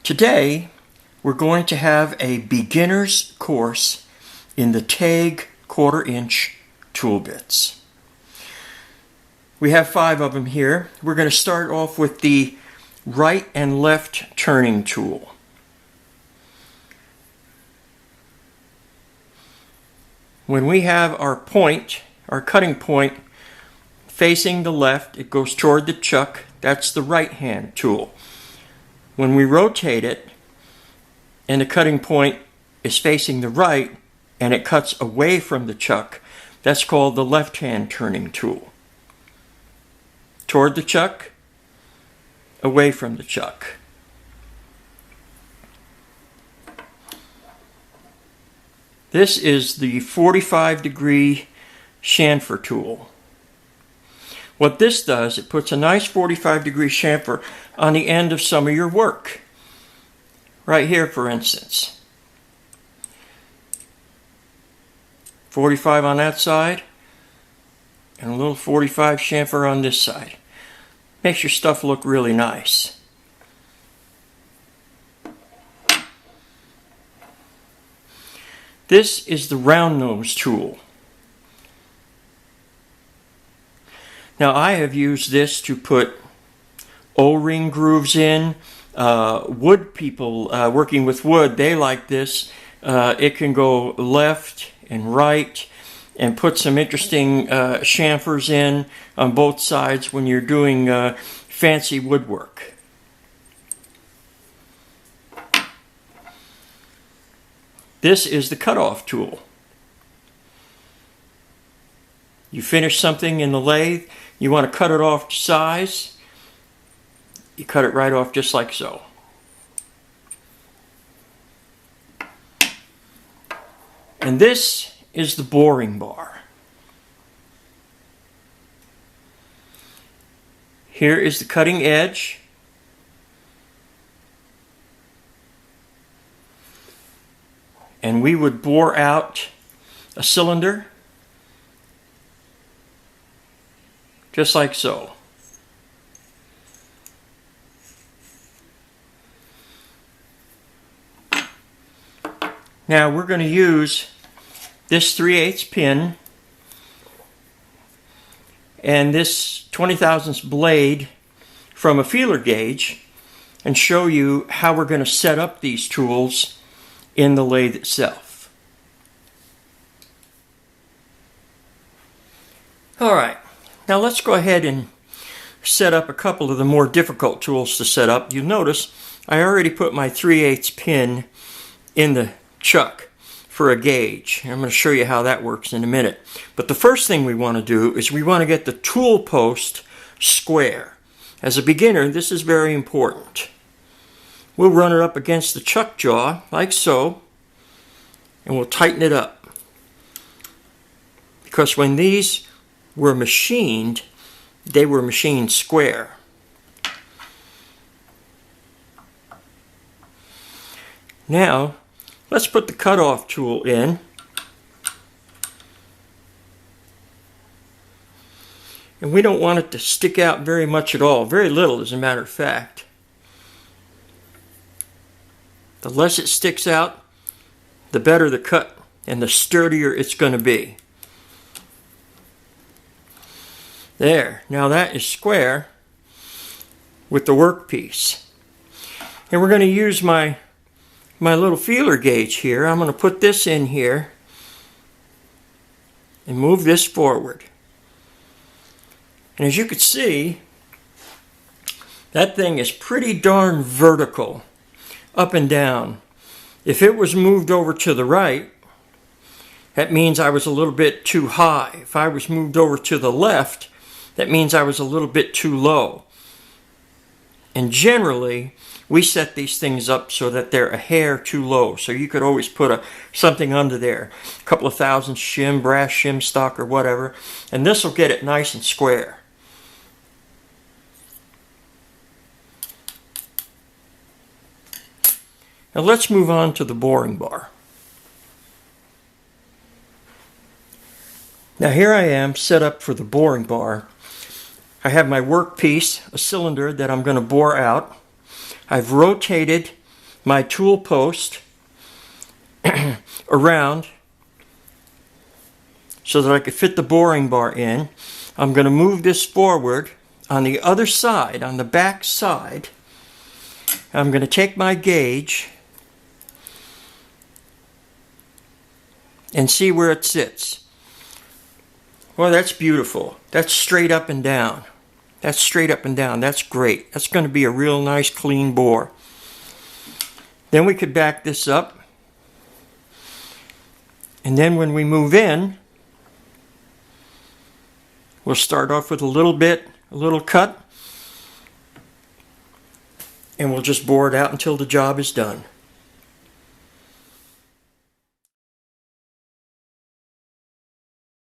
Today, we're going to have a beginner's course in the Taig 1/4 inch tool bits. We have 5 of them here. We're going to start off with the right and left turning tool. When we have our point, our cutting point, facing the left, it goes toward the chuck. That's the right hand tool. When we rotate it and the cutting point is facing the right and it cuts away from the chuck, that's called the left hand turning tool. Toward the chuck, away from the chuck. This is the 45-degree chamfer tool. What this does, it puts a nice 45-degree chamfer on the end of some of your work. Right here, for instance. 45 on that side, and a little 45 chamfer on this side. Makes your stuff look really nice. This is the round nose tool. Now I have used this to put O-ring grooves in. Wood people working with wood, they like this. It can go left and right and put some interesting chamfers in on both sides when you're doing fancy woodwork. This is the cutoff tool. You finish something in the lathe, you want to cut it off to size, you cut it right off just like so. And this is the boring bar. Here is the cutting edge. And we would bore out a cylinder just like so. Now we're going to use this 3/8 pin and this 20 thousandths blade from a feeler gauge and show you how we're going to set up these tools in the lathe itself. Alright, now let's go ahead and set up a couple of the more difficult tools to set up. You'll notice I already put my 3/8 pin in the chuck for a gauge. I'm going to show you how that works in a minute. But the first thing we want to do is we want to get the tool post square. As a beginner, this is very important. We'll run it up against the chuck jaw like so, and we'll tighten it up. Because when these were machined, they were machined square. Now, let's put the cutoff tool in. And we don't want it to stick out very much at all. Very little, as a matter of fact. The less it sticks out, the better the cut and the sturdier it's going to be. There. Now that is square with the workpiece. And we're going to use my little feeler gauge here. I'm going to put this in here and move this forward. And as you can see, that thing is pretty darn vertical, up and down. If it was moved over to the right, that means I was a little bit too high. If I was moved over to the left, that means I was a little bit too low. And generally, we set these things up so that they're a hair too low. So you could always put something under there. A couple of thousand shim, brass shim stock or whatever. And this will get it nice and square. Now let's move on to the boring bar. Now here I am set up for the boring bar. I have my workpiece, a cylinder that I'm going to bore out. I've rotated my tool post around so that I could fit the boring bar in. I'm going to move this forward on the other side, on the back side. I'm going to take my gauge and see where it sits. Well, that's beautiful. That's straight up and down. That's straight up and down. That's great. That's going to be a real nice clean bore. Then we could back this up. And then when we move in, we'll start off with a little cut, and we'll just bore it out until the job is done.